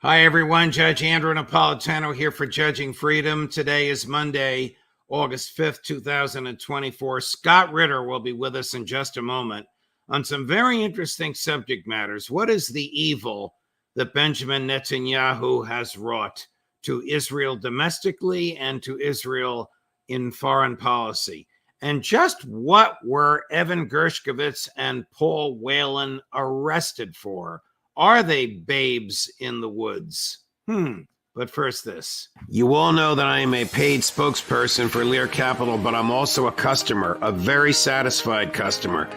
Hi, everyone. Judge Andrew Napolitano here for Judging Freedom. Today is Monday, August 5th, 2024. Scott Ritter will be with us in just a moment on some very interesting subject matters. What is the evil that Benjamin Netanyahu has wrought to Israel domestically and to Israel in foreign policy? And just what were Evan Gershkovich and Paul Whelan arrested for? Are they babes in the woods? But first this. You all know that I am a paid spokesperson for Lear Capital, but I'm also a customer, a very satisfied customer.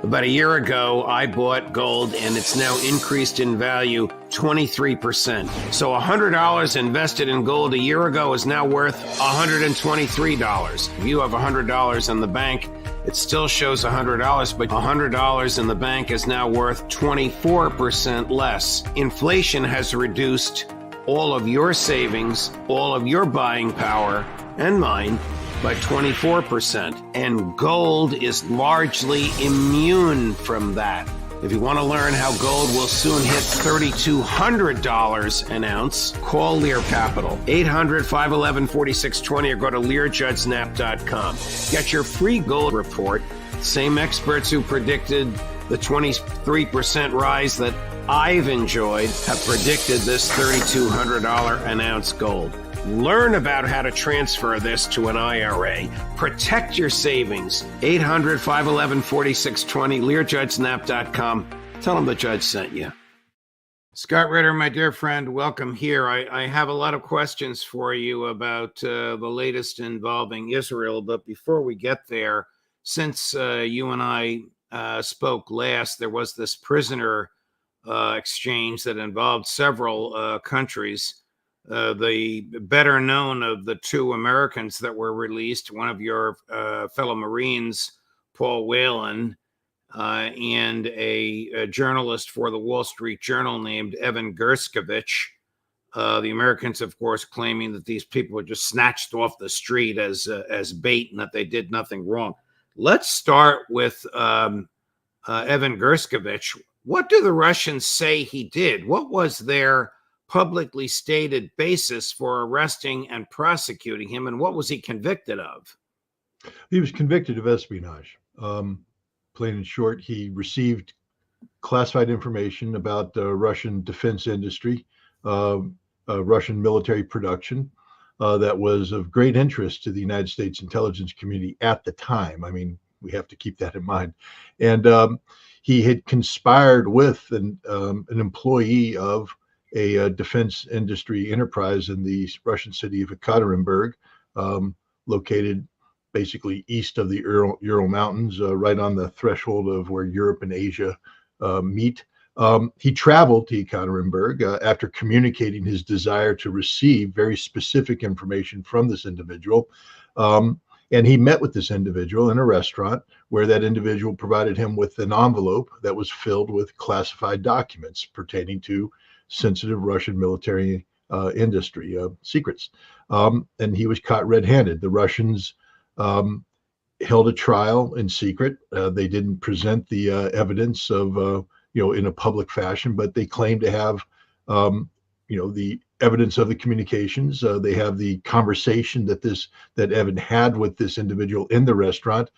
About a year ago, I bought gold, and it's now increased in value 23%. So $100 invested in gold a year ago is now worth $123. If you have $100 in the bank, it still shows $100, but $100 in the bank is now worth 24% less. Inflation has reduced all of your savings, all of your buying power, and mine, by 24%. And gold is largely immune from that. If you want to learn how gold will soon hit $3,200 an ounce, call Lear Capital, 800-511-4620, or go to LearJudgeSnap.com. Get your free gold report. Same experts who predicted the 23% rise that I've enjoyed have predicted this $3,200 an ounce gold. Learn about how to transfer this to an IRA. Protect your savings. 800-511-4620, LearJudgeSnap.com. Tell them the judge sent you. Scott Ritter, my dear friend, welcome here. I have a lot of questions for you about the latest involving Israel. But before we get there, since you and I spoke last, there was this prisoner exchange that involved several countries. The better known of the two Americans that were released, one of your fellow Marines, Paul Whelan, and a journalist for the Wall Street Journal named Evan Gershkovich. The Americans, of course, claiming that these people were just snatched off the street as bait and that they did nothing wrong. Let's start with Evan Gershkovich. What do the Russians say he did? What was their publicly stated basis for arresting and prosecuting him, and what was he convicted of? He was convicted of espionage. Plain and short, he received classified information about the Russian defense industry, Russian military production, that was of great interest to the United States intelligence community at the time. I mean, we have to keep that in mind. And he had conspired with an employee of a defense industry enterprise in the Russian city of Ekaterinburg, located basically east of the Ural Mountains, right on the threshold of where Europe and Asia meet. He traveled to Ekaterinburg after communicating his desire to receive very specific information from this individual. And he met with this individual in a restaurant where that individual provided him with an envelope that was filled with classified documents pertaining to sensitive Russian military industry secrets. And he was caught red-handed. The Russians held a trial in secret. They didn't present the evidence of, in a public fashion, but they claimed to have, the evidence of the communications. They have the conversation that Evan had with this individual in the restaurant.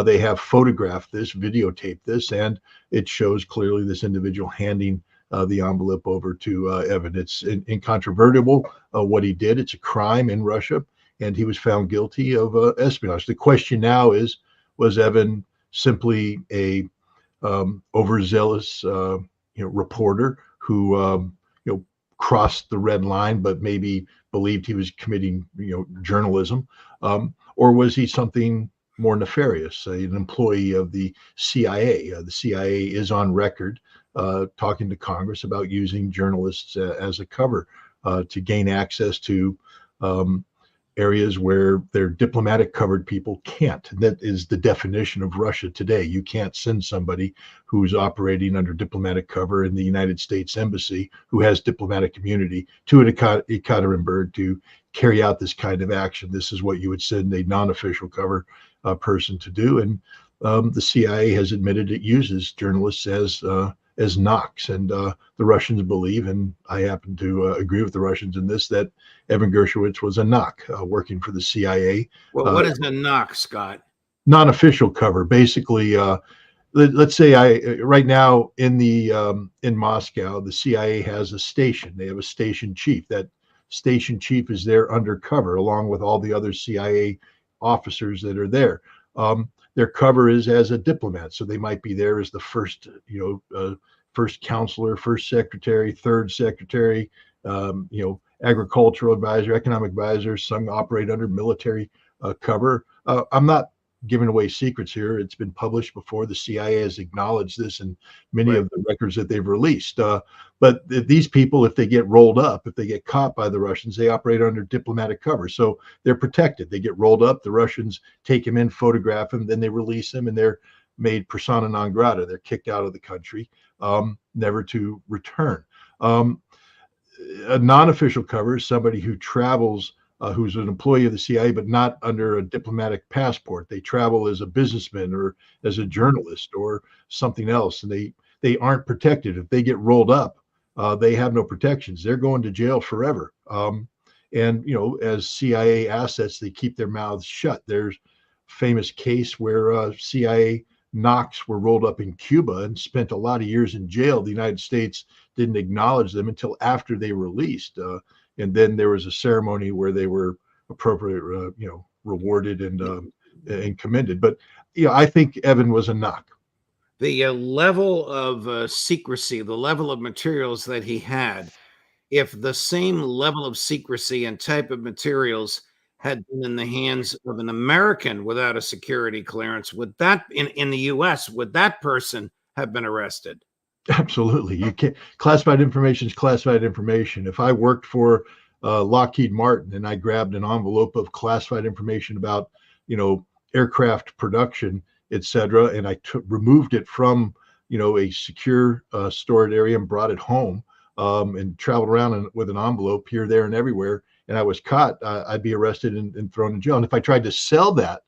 They have photographed this, videotaped this, and it shows clearly this individual handing the envelope over to Evan. It's incontrovertible what he did. It's a crime in Russia, and he was found guilty of espionage. The question now is, was Evan simply a overzealous reporter who crossed the red line, but maybe believed he was committing journalism, or was he something more nefarious, an employee of the CIA? The CIA is on record talking to Congress about using journalists as a cover to gain access to areas where their diplomatic covered people can't. And that is the definition of Russia today. You can't send somebody who's operating under diplomatic cover in the United States Embassy, who has diplomatic immunity, to Ekaterinburg to carry out this kind of action. This is what you would send a non-official cover person to do. And the CIA has admitted it uses journalists as as knocks. And the Russians believe, and I happen to agree with the Russians in this, that Evan Gershkovich was a knock working for the CIA. Well, what is a knock, Scott? Non-official cover, basically. Let's say right now in Moscow, the CIA has a station. They have a station chief. That station chief is there undercover, along with all the other CIA officers that are there. Their cover is as a diplomat, so they might be there as the first, first counselor, first secretary, third secretary, agricultural advisor, economic advisor. Some operate under military cover. I'm not giving away secrets here. It's been published before. The CIA has acknowledged this in many Right. of the records that they've released. But these people, if they get rolled up, if they get caught by the Russians, they operate under diplomatic cover. So they're protected. They get rolled up. The Russians take him in, photograph him, then they release him, and they're made persona non grata. They're kicked out of the country, never to return. A non-official cover is somebody who travels, who's an employee of the CIA, but not under a diplomatic passport. They travel as a businessman or as a journalist or something else, and they aren't protected. If they get rolled up, they have no protections. They're going to jail forever. And as CIA assets, they keep their mouths shut. There's a famous case where CIA knocks were rolled up in Cuba and spent a lot of years in jail. The United States didn't acknowledge them until after they were released. And then there was a ceremony where they were appropriately, rewarded and commended. But I think Evan was a knock. The level of secrecy, the level of materials that he had, if the same level of secrecy and type of materials had been in the hands of an American without a security clearance, would that in the US, would that person have been arrested? Absolutely. You can't. Classified information is classified information. If I worked for Lockheed Martin and I grabbed an envelope of classified information about, aircraft production, et cetera, and I removed it from, a secure storage area and brought it home, and traveled around with an envelope here, there, and everywhere, and I was caught, I'd be arrested and thrown in jail. And if I tried to sell that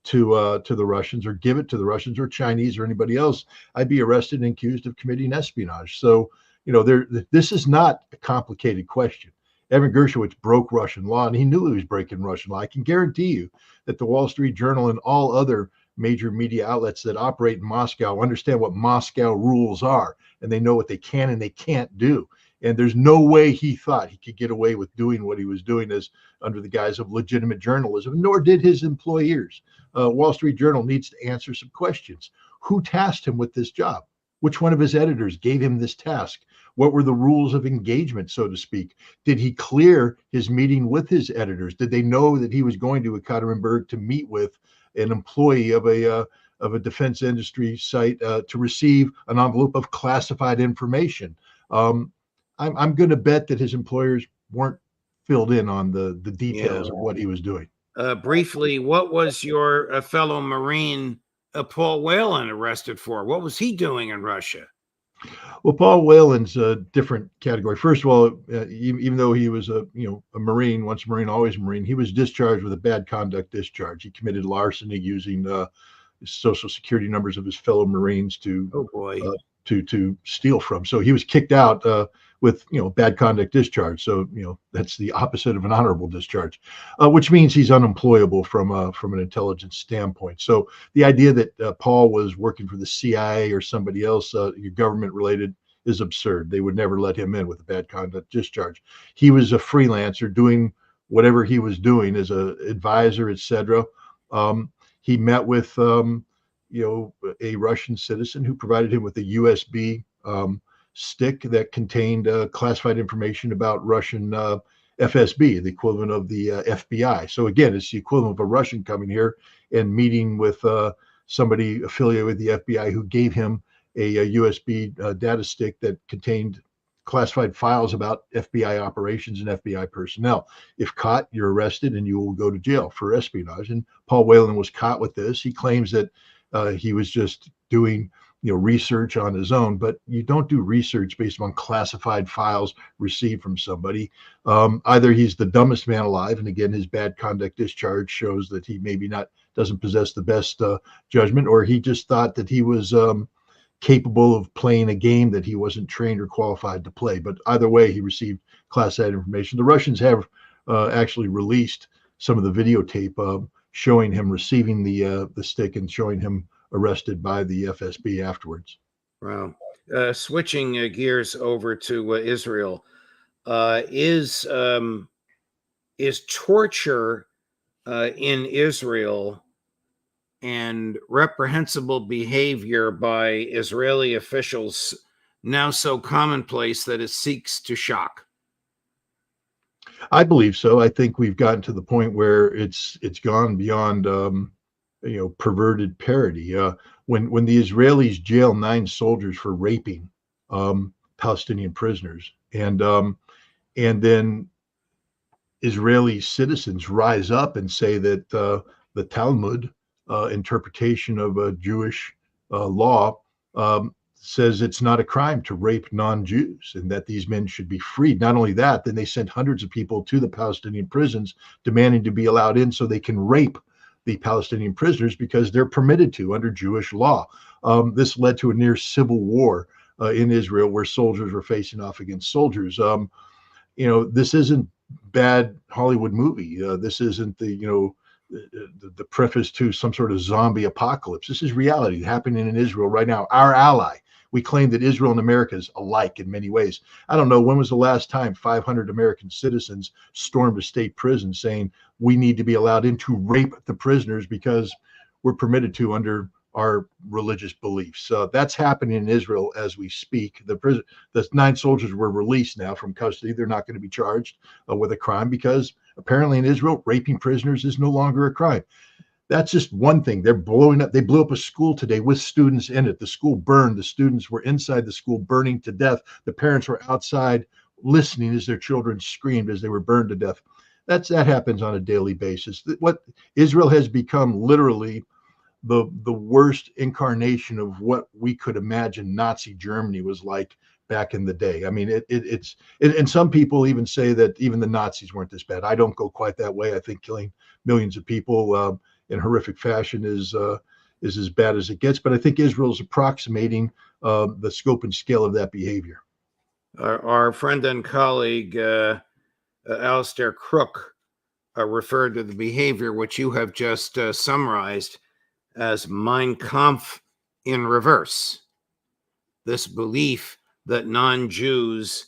to the Russians or give it to the Russians or Chinese or anybody else, I'd be arrested and accused of committing espionage. So, this is not a complicated question. Evan Gershkovich broke Russian law, and he knew he was breaking Russian law. I can guarantee you that the Wall Street Journal and all other major media outlets that operate in Moscow understand what Moscow rules are, and they know what they can and they can't do. And there's no way he thought he could get away with doing what he was doing as under the guise of legitimate journalism, nor did his employers. Wall Street Journal needs to answer some questions. Who tasked him with this job? Which one of his editors gave him this task? What were the rules of engagement, so to speak? Did he clear his meeting with his editors? Did they know that he was going to Ekaterinburg to meet with an employee of a defense industry site to receive an envelope of classified information? I'm going to bet that his employers weren't filled in on the details of what he was doing. Briefly, what was your fellow Marine Paul Whelan arrested for? What was he doing in Russia? Well, Paul Whelan's a different category. First of all, even though he was a Marine, once a Marine, always a Marine, he was discharged with a bad conduct discharge. He committed larceny using social security numbers of his fellow Marines to steal from. So he was kicked out with bad conduct discharge. So that's the opposite of an honorable discharge, which means he's unemployable from an intelligence standpoint. So the idea that Paul was working for the CIA or somebody else, government related, is absurd. They would never let him in with a bad conduct discharge. He was a freelancer doing whatever he was doing as a advisor, etc. He met with a Russian citizen who provided him with a USB stick that contained classified information about Russian FSB, the equivalent of the FBI. So again, it's the equivalent of a Russian coming here and meeting with somebody affiliated with the FBI who gave him a USB data stick that contained classified files about FBI operations and FBI personnel. If caught, you're arrested and you will go to jail for espionage. And Paul Whelan was caught with this. He claims that he was just doing research on his own, but you don't do research based on classified files received from somebody. Either he's the dumbest man alive, and again, his bad conduct discharge shows that he maybe doesn't possess the best judgment, or he just thought that he was capable of playing a game that he wasn't trained or qualified to play. But either way, he received classified information. The Russians have actually released some of the videotape showing him receiving the stick and showing him arrested by the FSB afterwards. Wow. Switching gears over to Israel, is torture in Israel and reprehensible behavior by Israeli officials now so commonplace that it seeks to shock? I believe so. I think we've gotten to the point where it's gone beyond perverted parody. When the Israelis jail 9 soldiers for raping Palestinian prisoners, and then Israeli citizens rise up and say that the Talmud interpretation of a Jewish law says it's not a crime to rape non-Jews and that these men should be freed. Not only that, then they sent hundreds of people to the Palestinian prisons demanding to be allowed in so they can rape the Palestinian prisoners because they're permitted to under Jewish law. This led to a near civil war in Israel where soldiers were facing off against soldiers. This isn't bad Hollywood movie. This isn't the preface to some sort of zombie apocalypse. This is reality happening in Israel right now. Our ally. We claim that Israel and America is alike in many ways. I don't know, when was the last time 500 American citizens stormed a state prison saying we need to be allowed in to rape the prisoners because we're permitted to under our religious beliefs? That's happening in Israel as we speak. The 9 soldiers were released now from custody. They're not going to be charged with a crime because apparently in Israel, raping prisoners is no longer a crime. That's just one thing. They're blowing up. They blew up a school today with students in it. The school burned. The students were inside the school burning to death. The parents were outside listening as their children screamed as they were burned to death. That happens on a daily basis. What Israel has become literally the worst incarnation of what we could imagine Nazi Germany was like back in the day. I mean, and some people even say that even the Nazis weren't this bad. I don't go quite that way. I think killing millions of people in horrific fashion is as bad as it gets. But I think Israel's approximating the scope and scale of that behavior. Our friend and colleague, Alistair Crook, referred to the behavior which you have just summarized as Mein Kampf in reverse. This belief that non-Jews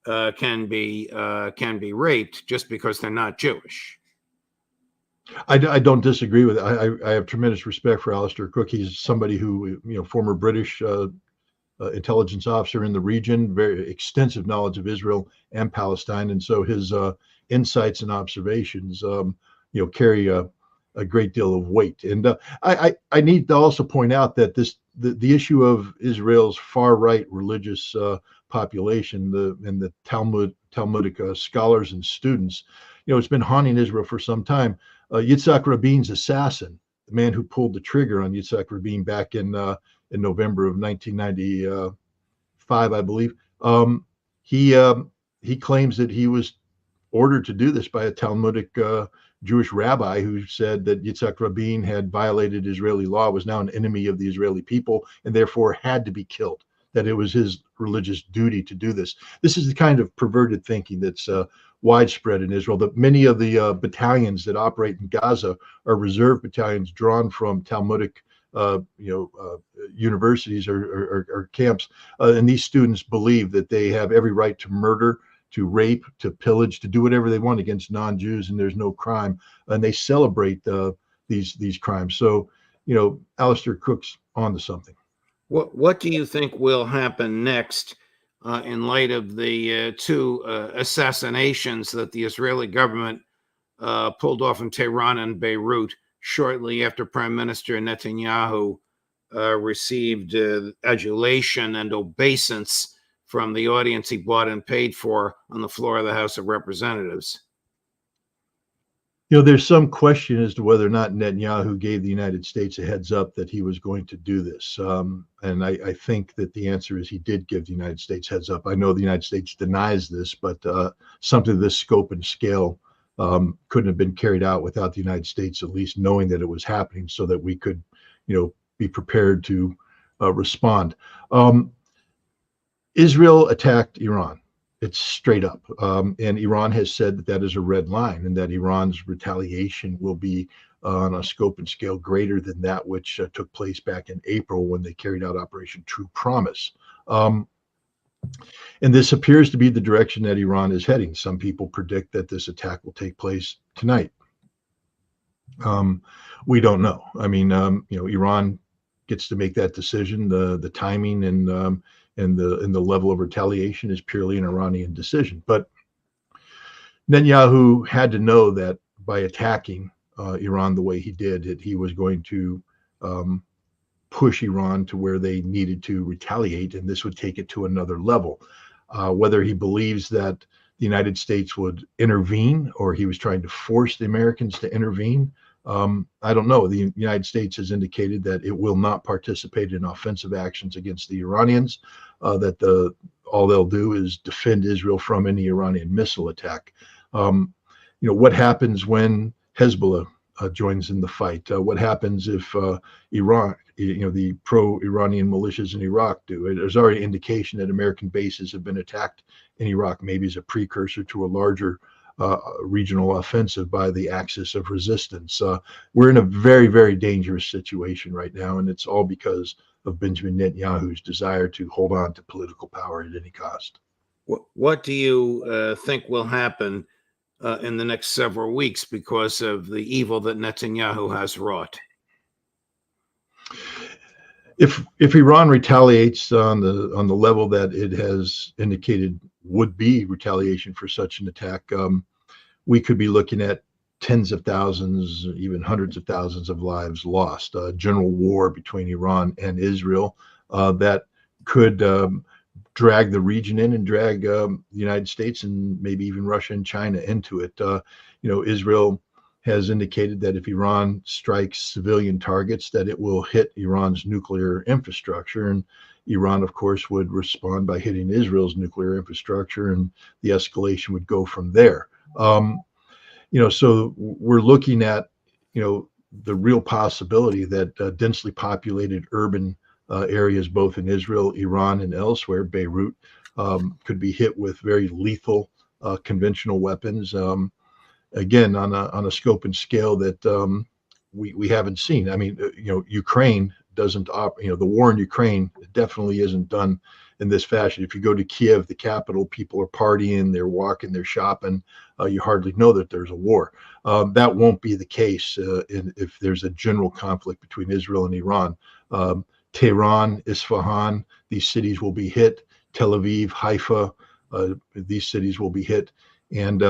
can be raped just because they're not Jewish. I don't disagree with it. I have tremendous respect for Alistair Cook. He's somebody who, former British intelligence officer in the region, very extensive knowledge of Israel and Palestine. And so his insights and observations, carry a great deal of weight. And I need to also point out that the issue of Israel's far right religious population, the Talmudic scholars and students, it's been haunting Israel for some time. Yitzhak Rabin's assassin, the man who pulled the trigger on Yitzhak Rabin back in November of 1995, I believe, he claims that he was ordered to do this by a Talmudic Jewish rabbi who said that Yitzhak Rabin had violated Israeli law, was now an enemy of the Israeli people, and therefore had to be killed, that it was his religious duty to do this. This is the kind of perverted thinking that's widespread in Israel. That many of the battalions that operate in Gaza are reserve battalions drawn from Talmudic universities or camps, and these students believe that they have every right to murder, to rape, to pillage, to do whatever they want against non-Jews, and there's no crime, and they celebrate these crimes. So, Alistair Cook's onto something. What do you think will happen next in light of the 2 assassinations that the Israeli government pulled off in Tehran and Beirut shortly after Prime Minister Netanyahu received adulation and obeisance from the audience he bought and paid for on the floor of the House of Representatives? There's some question as to whether or not Netanyahu gave the United States a heads up that he was going to do this. And I think that the answer is he did give the United States heads up. I know the United States denies this, but something of this scope and scale couldn't have been carried out without the United States at least knowing that it was happening so that we could, be prepared to respond. Israel attacked Iran. It's straight up. And Iran has said that that is a red line and that Iran's retaliation will be on a scope and scale greater than that which took place back in April when they carried out Operation True Promise. And this appears to be the direction that Iran is heading. Some people predict that this attack will take place tonight. We don't know. I mean, Iran gets to make that decision. The timing and the level of retaliation is purely an Iranian decision. But Netanyahu had to know that by attacking Iran the way he did, that he was going to push Iran to where they needed to retaliate, and this would take it to another level. Whether he believes that the United States would intervene or he was trying to force the Americans to intervene, I don't know. The United States has indicated that it will not participate in offensive actions against the Iranians, that all they'll do is defend Israel from any Iranian missile attack. What happens when Hezbollah joins in the fight? What happens if Iran, the pro-Iranian militias in Iraq do? There's already indication that American bases have been attacked in Iraq, maybe as a precursor to a larger regional offensive by the Axis of Resistance. We're in a very, very dangerous situation right now, and it's all because of Benjamin Netanyahu's desire to hold on to political power at any cost. What do you think will happen in the next several weeks because of the evil that Netanyahu has wrought? If Iran retaliates on the level that it has indicated would be retaliation for such an attack, we could be looking at tens of thousands, even hundreds of thousands of lives lost. A general war between Iran and Israel that could drag the region in and drag the United States and maybe even Russia and China into it. Israel has indicated that if Iran strikes civilian targets, that it will hit Iran's nuclear infrastructure. And Iran, of course, would respond by hitting Israel's nuclear infrastructure, and the escalation would go from there. So we're looking at, the real possibility that densely populated urban areas, both in Israel, Iran, and elsewhere, Beirut, could be hit with very lethal conventional weapons. Again, on a scope and scale that we haven't seen. I mean, Ukraine doesn't the war in Ukraine definitely isn't done in this fashion. If you go to Kiev, the capital, people are partying, they're walking, they're shopping. You hardly know that there's a war. That won't be the case if there's a general conflict between Israel and Iran. Tehran, Isfahan, these cities will be hit. Tel Aviv, Haifa, these cities will be hit. And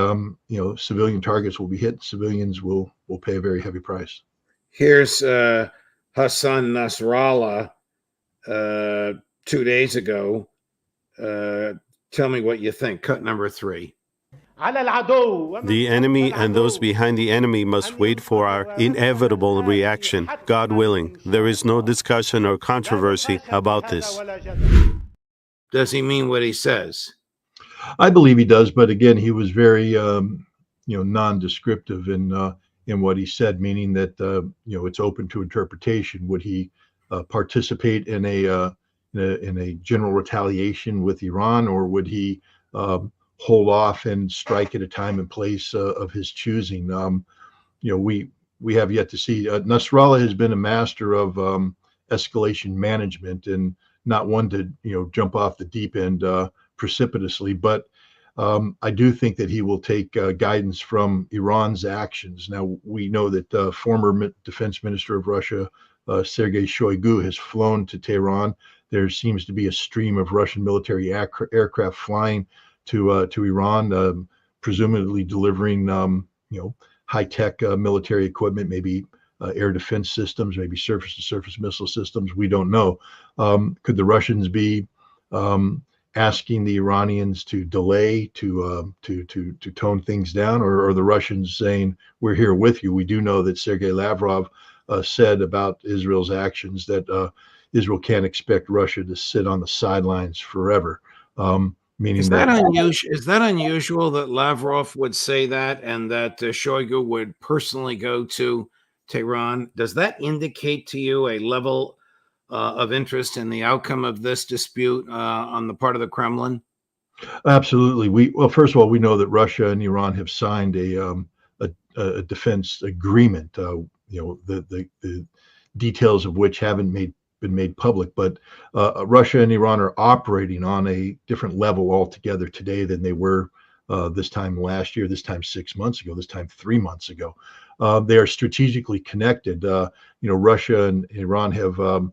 civilian targets will be hit. Civilians will pay a very heavy price. Here's Hassan Nasrallah 2 days ago. Tell me what you think. Cut number 3. The enemy and those behind the enemy must wait for our inevitable reaction. God willing, there is no discussion or controversy about this. Does he mean what he says? I believe he does, but again, he was very, non-descriptive in what he said, meaning that it's open to interpretation. Would he participate in a general retaliation with Iran, or would he hold off and strike at a time and place of his choosing? We have yet to see. Nasrallah has been a master of escalation management and not one to jump off the deep end precipitously, but I do think that he will take guidance from Iran's actions. Now, we know that former Defense Minister of Russia, Sergei Shoigu, has flown to Tehran. There seems to be a stream of Russian military aircraft flying to Iran, presumably delivering high-tech military equipment, maybe air defense systems, maybe surface-to-surface missile systems. We don't know. Could the Russians be asking the Iranians to delay, to tone things down, or are the Russians saying, we're here with you? We do know that Sergei Lavrov said about Israel's actions that Israel can't expect Russia to sit on the sidelines forever. Meaning is that unusual? Is that unusual that Lavrov would say that, and that Shoigu would personally go to Tehran? Does that indicate to you a level of interest in the outcome of this dispute on the part of the Kremlin? Absolutely. Well, first of all, we know that Russia and Iran have signed a defense agreement. The details of which haven't been made public, but Russia and Iran are operating on a different level altogether today than they were this time last year, this time 6 months ago, this time 3 months ago. They are strategically connected. Russia and Iran have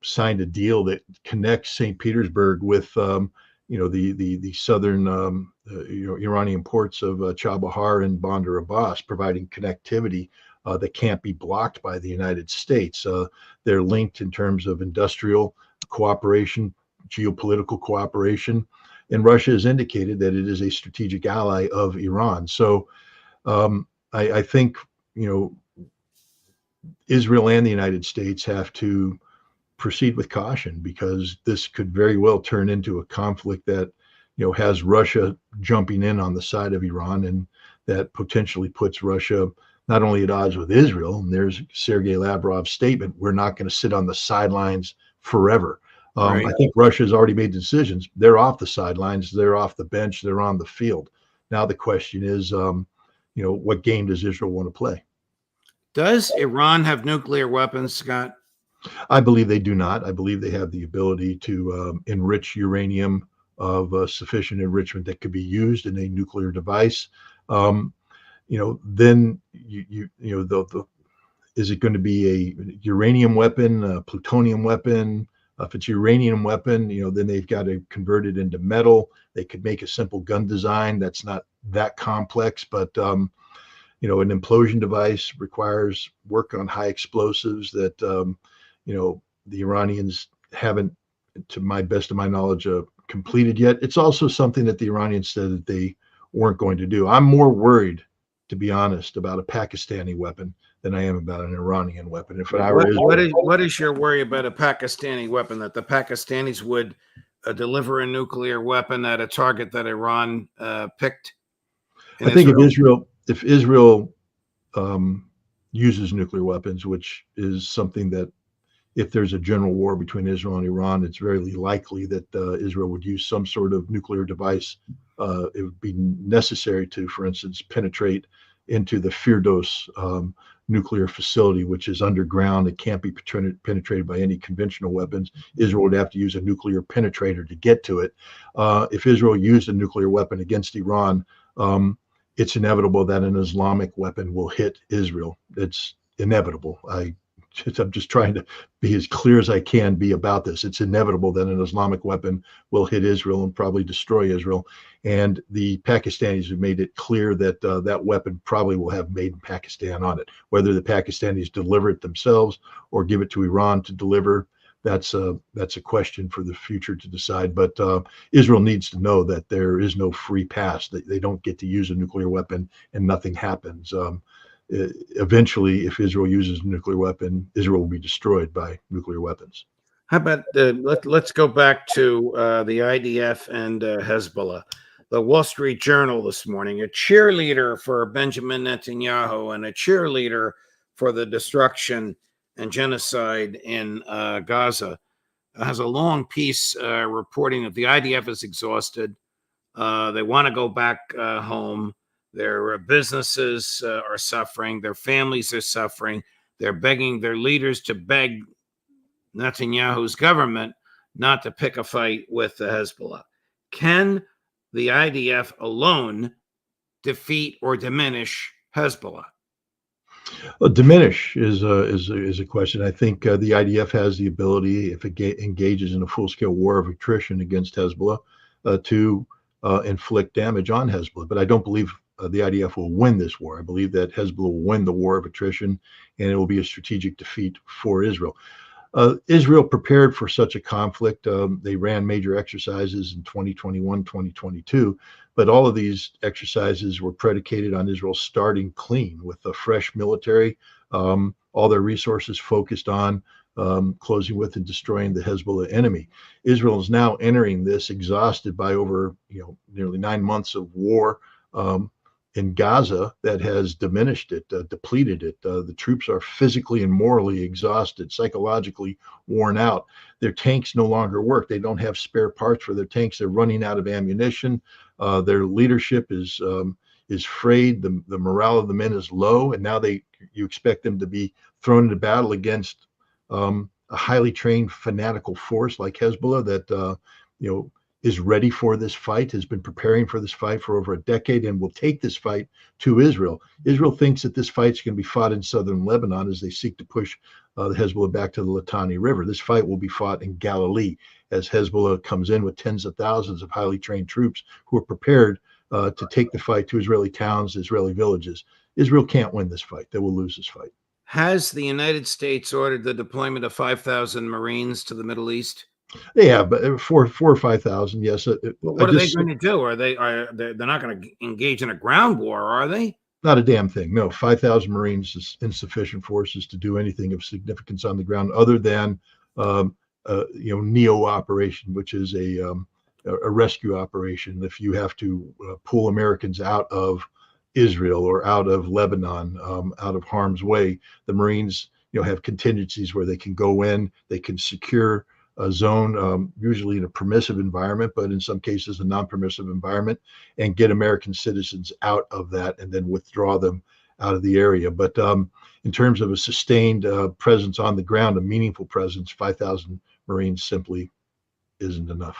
signed a deal that connects St. Petersburg with the southern Iranian ports of Chabahar and Bandar Abbas, providing connectivity that can't be blocked by the United States. They're linked in terms of industrial cooperation, geopolitical cooperation, and Russia has indicated that it is a strategic ally of Iran. So I think Israel and the United States have to proceed with caution, because this could very well turn into a conflict that has Russia jumping in on the side of Iran, and that potentially puts Russia not only at odds with Israel. And there's Sergei Lavrov's statement, we're not going to sit on the sidelines forever. Right. I think Russia's already made decisions. They're off the sidelines, they're off the bench, they're on the field. Now the question is, what game does Israel want to play? Does Iran have nuclear weapons, Scott? I believe they do not. I believe they have the ability to enrich uranium of sufficient enrichment that could be used in a nuclear device. Then is it going to be a uranium weapon, a plutonium weapon? If it's a uranium weapon, then they've got to convert it into metal. They could make a simple gun design that's not that complex, but an implosion device requires work on high explosives that the Iranians haven't, to my best of my knowledge, completed yet. It's also something that the Iranians said that they weren't going to do. I'm more worried, to be honest, about a Pakistani weapon than I am about an Iranian weapon. If I were what is your worry about a Pakistani weapon, that the Pakistanis would deliver a nuclear weapon at a target that Iran picked? I think if Israel uses nuclear weapons, which is something that, if there's a general war between Israel and Iran, it's very likely that Israel would use some sort of nuclear device. It would be necessary to, for instance, penetrate into the Firdos nuclear facility, which is underground. It can't be penetrated by any conventional weapons. Israel would have to use a nuclear penetrator to get to it. If Israel used a nuclear weapon against Iran, it's inevitable that an Islamic weapon will hit Israel. It's inevitable. I'm just trying to be as clear as I can be about this. It's inevitable that an Islamic weapon will hit Israel and probably destroy Israel. And the Pakistanis have made it clear that that weapon probably will have made in Pakistan on it. Whether the Pakistanis deliver it themselves or give it to Iran to deliver, that's a question for the future to decide. But Israel needs to know that there is no free pass. They don't get to use a nuclear weapon and nothing happens. Eventually, if Israel uses a nuclear weapon, Israel will be destroyed by nuclear weapons. How about let's go back to the IDF and Hezbollah. The Wall Street Journal this morning, a cheerleader for Benjamin Netanyahu and a cheerleader for the destruction and genocide in Gaza, has a long piece reporting that the IDF is exhausted. They want to go back home. Their businesses are suffering. Their families are suffering. They're begging their leaders to beg Netanyahu's government not to pick a fight with the Hezbollah. Can the IDF alone defeat or diminish Hezbollah? Well, diminish is a question. I think the IDF has the ability, if it engages in a full-scale war of attrition against Hezbollah, to inflict damage on Hezbollah. But I don't believe the IDF will win this war. I believe that Hezbollah will win the war of attrition, and it will be a strategic defeat for Israel. Israel prepared for such a conflict. They ran major exercises in 2021, 2022, but all of these exercises were predicated on Israel starting clean with a fresh military, all their resources focused on closing with and destroying the Hezbollah enemy. Israel is now entering this exhausted by over nearly 9 months of war. in Gaza that has diminished it, depleted it. The troops are physically and morally exhausted, psychologically worn out. Their tanks no longer work. They don't have spare parts for their tanks. They're running out of ammunition. Their leadership is frayed. The morale of the men is low, and now you expect them to be thrown into battle against a highly trained fanatical force like Hezbollah that is ready for this fight, has been preparing for this fight for over a decade, and will take this fight to Israel. Israel thinks that this fight's going to be fought in southern Lebanon as they seek to push the Hezbollah back to the Litani River. This fight will be fought in Galilee as Hezbollah comes in with tens of thousands of highly trained troops who are prepared to take the fight to Israeli towns, Israeli villages. Israel can't win this fight. They will lose this fight. Has the United States ordered the deployment of 5,000 Marines to the Middle East? Yeah, but 4,000 or 5,000, yes. What are they going to do? They're not going to engage in a ground war, are they? Not a damn thing. No, 5,000 Marines is insufficient forces to do anything of significance on the ground, other than NEO operation, which is a rescue operation. If you have to pull Americans out of Israel or out of Lebanon, out of harm's way, the Marines have contingencies where they can go in, they can secure a zone, usually in a permissive environment, but in some cases a non-permissive environment, and get American citizens out of that and then withdraw them out of the area. But in terms of a sustained presence on the ground, a meaningful presence, 5,000 Marines simply isn't enough.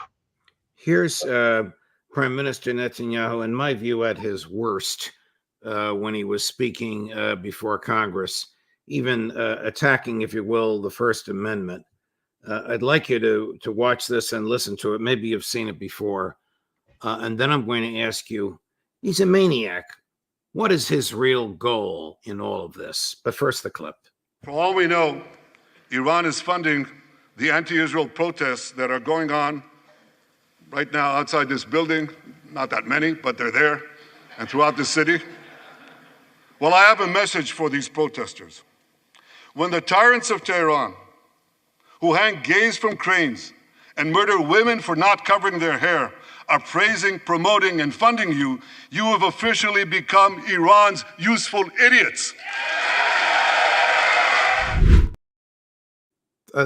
Here's Prime Minister Netanyahu, in my view, at his worst when he was speaking before Congress, even attacking, if you will, the First Amendment. I'd like you to watch this and listen to it. Maybe you've seen it before. And then I'm going to ask you, he's a maniac. What is his real goal in all of this? But first, the clip. For all we know, Iran is funding the anti-Israel protests that are going on right now outside this building. Not that many, but they're there, and throughout the city. Well, I have a message for these protesters. When the tyrants of Tehran, who hang gays from cranes and murder women for not covering their hair, are praising, promoting, and funding you, you have officially become Iran's useful idiots.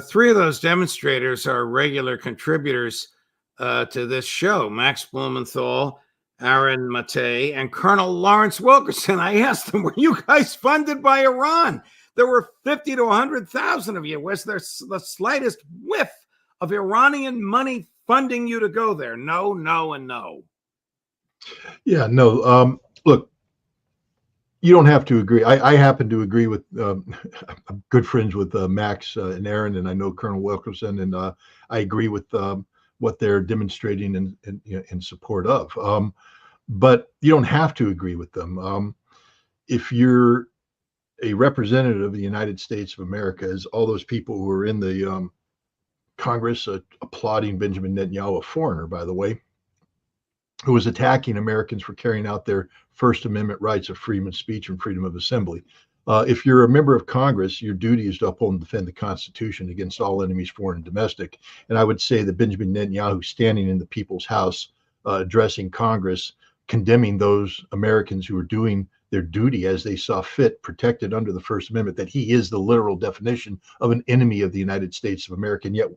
Three of those demonstrators are regular contributors to this show: Max Blumenthal, Aaron Mate, and Colonel Lawrence Wilkerson. I asked them, were you guys funded by Iran? There were 50 to 100,000 of you. Was there the slightest whiff of Iranian money funding you to go there? No, no, and no. Yeah, no. Look, you don't have to agree. I happen to agree with, I'm good friends with Max and Aaron, and I know Colonel Wilkerson, and I agree with what they're demonstrating in support of. But you don't have to agree with them. If you're a representative of the United States of America, as all those people who are in the Congress applauding Benjamin Netanyahu, a foreigner, by the way, who was attacking Americans for carrying out their First Amendment rights of freedom of speech and freedom of assembly. If you're a member of Congress, your duty is to uphold and defend the Constitution against all enemies, foreign and domestic. And I would say that Benjamin Netanyahu, standing in the People's House, addressing Congress, condemning those Americans who are doing their duty as they saw fit, protected under the First Amendment, that he is the literal definition of an enemy of the United States of America, and yet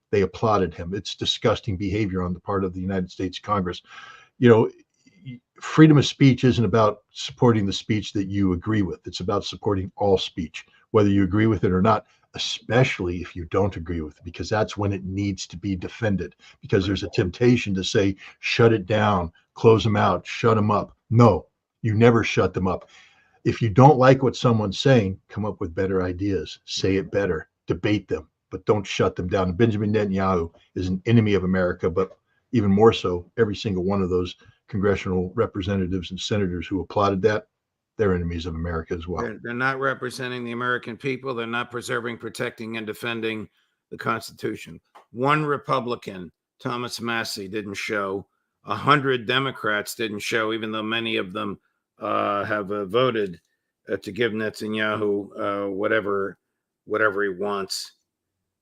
they applauded him. It's disgusting behavior on the part of the United States Congress. Freedom of speech isn't about supporting the speech that you agree with. It's about supporting all speech, whether you agree with it or not, especially if you don't agree with it, because that's when it needs to be defended, because there's a temptation to say, shut it down, close them out, shut them up. No, you never shut them up. If you don't like what someone's saying, come up with better ideas, say it better, debate them, but don't shut them down. Benjamin Netanyahu is an enemy of America, but even more so, every single one of those congressional representatives and senators who applauded that, they're enemies of America as well. They're not representing the American people. They're not preserving, protecting, and defending the Constitution. One Republican, Thomas Massey, didn't show. 100 Democrats didn't show, even though many of them have voted to give Netanyahu whatever he wants.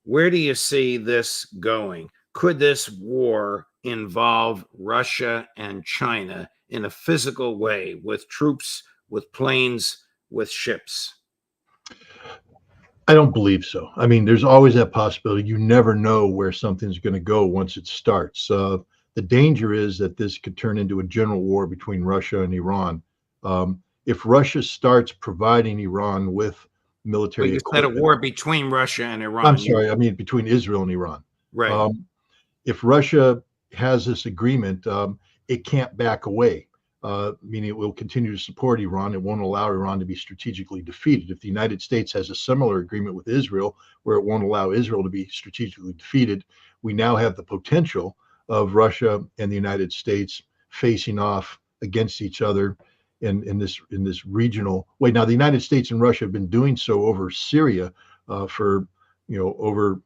Where do you see this going? Could this war involve Russia and China in a physical way, with troops, with planes, with ships? I don't believe so. I mean, there's always that possibility. You never know where something's going to go once it starts. The danger is that this could turn into a general war between Russia and Iran. If Russia starts providing Iran with military Well, you said a equipment, war between Russia and Iran. I'm sorry, I mean between Israel and Iran. Right. If Russia has this agreement, it can't back away, meaning it will continue to support Iran. It won't allow Iran to be strategically defeated. If the United States has a similar agreement with Israel, where it won't allow Israel to be strategically defeated, we now have the potential of Russia and the United States facing off against each other in this regional way. Now, the United States and Russia have been doing so over Syria for over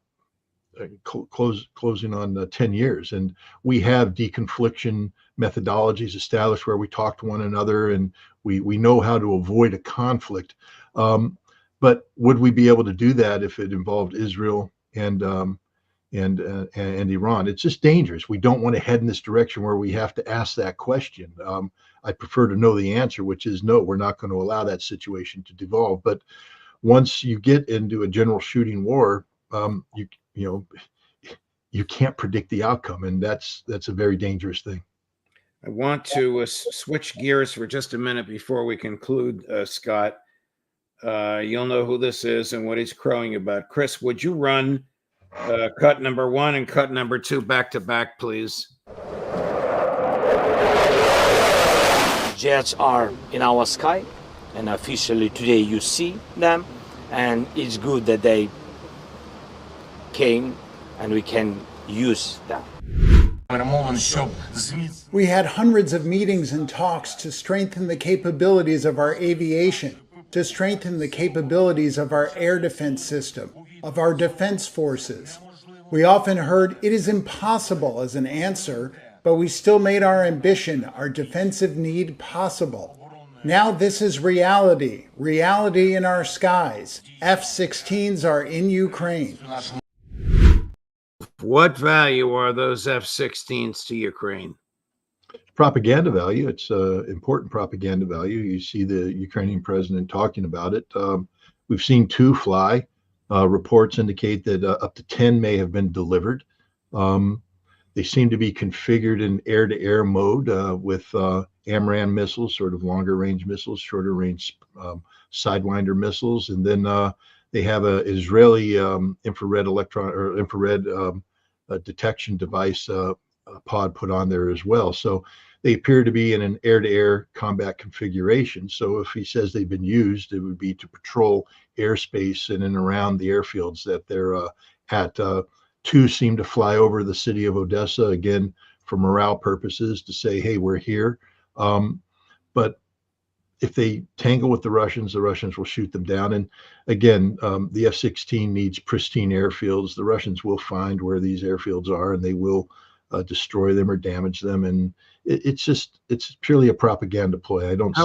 closing on 10 years, and we have deconfliction methodologies established where we talk to one another, and we know how to avoid a conflict. But would we be able to do that if it involved Israel and Iran? It's just dangerous. We don't want to head in this direction where we have to ask that question. I prefer to know the answer, which is no, we're not going to allow that situation to devolve. But once you get into a general shooting war, you can't predict the outcome, and that's a very dangerous thing. I want to switch gears for just a minute before we conclude, Scott. You'll know who this is and what he's crowing about. Chris, would you run cut number 1 and cut number 2 back to back, please? Jets are in our sky, and officially today you see them, and it's good that they came and we can use them. We had hundreds of meetings and talks to strengthen the capabilities of our aviation, to strengthen the capabilities of our air defense system, of our defense forces. We often heard it is impossible as an answer, but we still made our ambition, our defensive need possible. Now this is reality, reality in our skies. F-16s are in Ukraine. What value are those F-16s to Ukraine? Propaganda value. It's important propaganda value. You see the Ukrainian president talking about it. We've seen 2 fly. Reports indicate that up to 10 may have been delivered. They seem to be configured in air-to-air mode with AMRAAM missiles, sort of longer range missiles, shorter range Sidewinder missiles, and then they have an Israeli infrared detection device pod put on there as well. So they appear to be in an air-to-air combat configuration. So if he says they've been used, it would be to patrol airspace in and around the airfields that they're at. 2 seem to fly over the city of Odessa, again, for morale purposes, to say, hey, we're here. But if they tangle with the Russians will shoot them down. And again, the F-16 needs pristine airfields. The Russians will find where these airfields are, and they will destroy them or damage them. And it's purely a propaganda ploy. I don't see.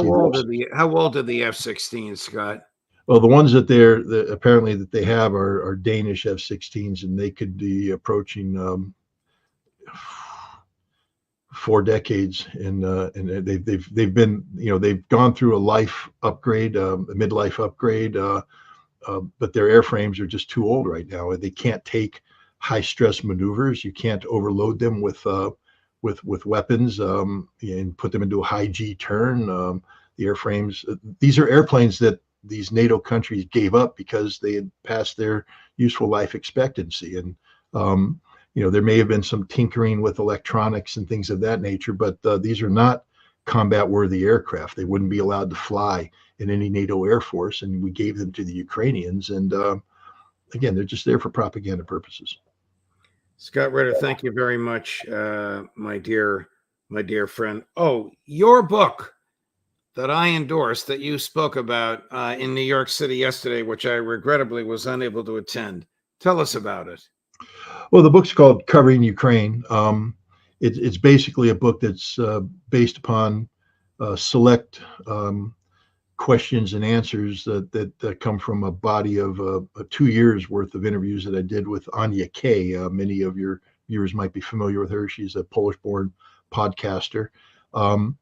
How old are the F-16s, Scott? Well, the ones that apparently that they have are Danish F-16s, and they could be approaching 4 decades, and they've been, they've gone through a life upgrade, a midlife upgrade, but their airframes are just too old right now. They can't take high stress maneuvers. You can't overload them with weapons and put them into a high G turn. The airframes, these are airplanes that these NATO countries gave up because they had passed their useful life expectancy. And, there may have been some tinkering with electronics and things of that nature, but these are not combat worthy aircraft. They wouldn't be allowed to fly in any NATO air force. And we gave them to the Ukrainians. And again, they're just there for propaganda purposes. Scott Ritter, thank you very much, my dear friend. Oh, your book that I endorsed, that you spoke about in New York City yesterday, which I regrettably was unable to attend. Tell us about it. Well, the book's called Covering Ukraine. It's basically a book that's based upon select questions and answers that come from a body of 2 years worth of interviews that I did with Anya Kay. Many of your viewers might be familiar with her. She's a Polish-born podcaster. We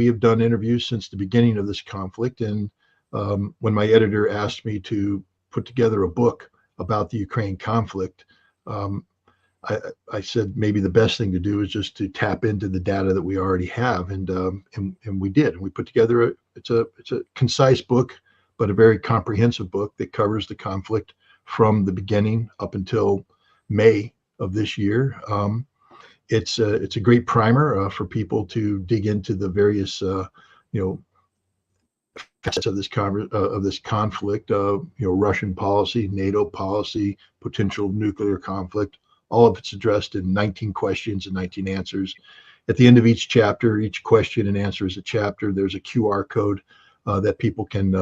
have done interviews since the beginning of this conflict. And when my editor asked me to put together a book about the Ukraine conflict, I said maybe the best thing to do is just to tap into the data that we already have, and we did. And we put together it's a concise book, but a very comprehensive book that covers the conflict from the beginning up until May of this year. It's a great primer for people to dig into the various facets of this conflict. Russian policy, NATO policy, potential nuclear conflict. All of it's addressed in 19 questions and 19 answers. At the end of each chapter, each question and answer is a chapter. There's a QR code that people can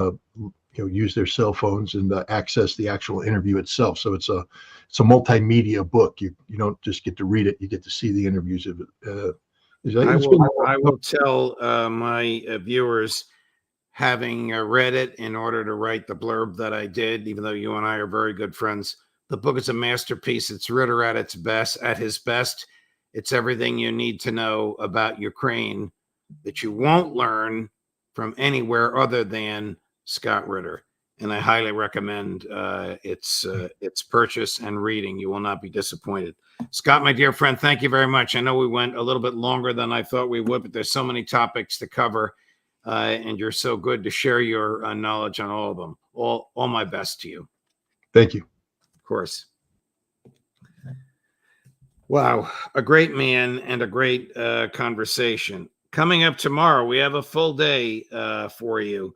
use their cell phones and access the actual interview itself. So it's a multimedia book. You don't just get to read it; you get to see the interviews of it. I will tell my viewers, having read it in order to write the blurb that I did, even though you and I are very good friends. The book is a masterpiece. It's Ritter at its best, at his best. It's everything you need to know about Ukraine that you won't learn from anywhere other than Scott Ritter. And I highly recommend its purchase and reading. You will not be disappointed. Scott, my dear friend, thank you very much. I know we went a little bit longer than I thought we would, but there's so many topics to cover, and you're so good to share your knowledge on all of them. All my best to you. Thank you. Of course. Wow, a great man and a great conversation. Coming up tomorrow, we have a full day for you.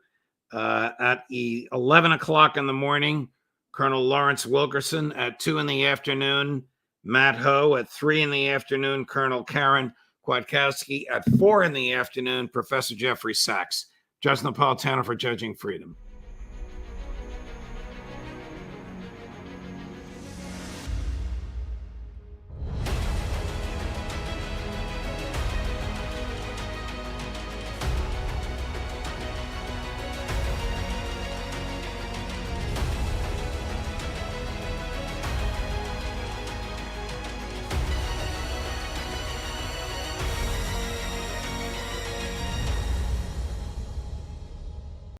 At 11 o'clock in the morning, Colonel Lawrence Wilkerson. At 2 in the afternoon, Matt Ho. At 3 in the afternoon, Colonel Karen Kwiatkowski. At 4 in the afternoon, Professor Jeffrey Sachs. Judge Napolitano for Judging Freedom.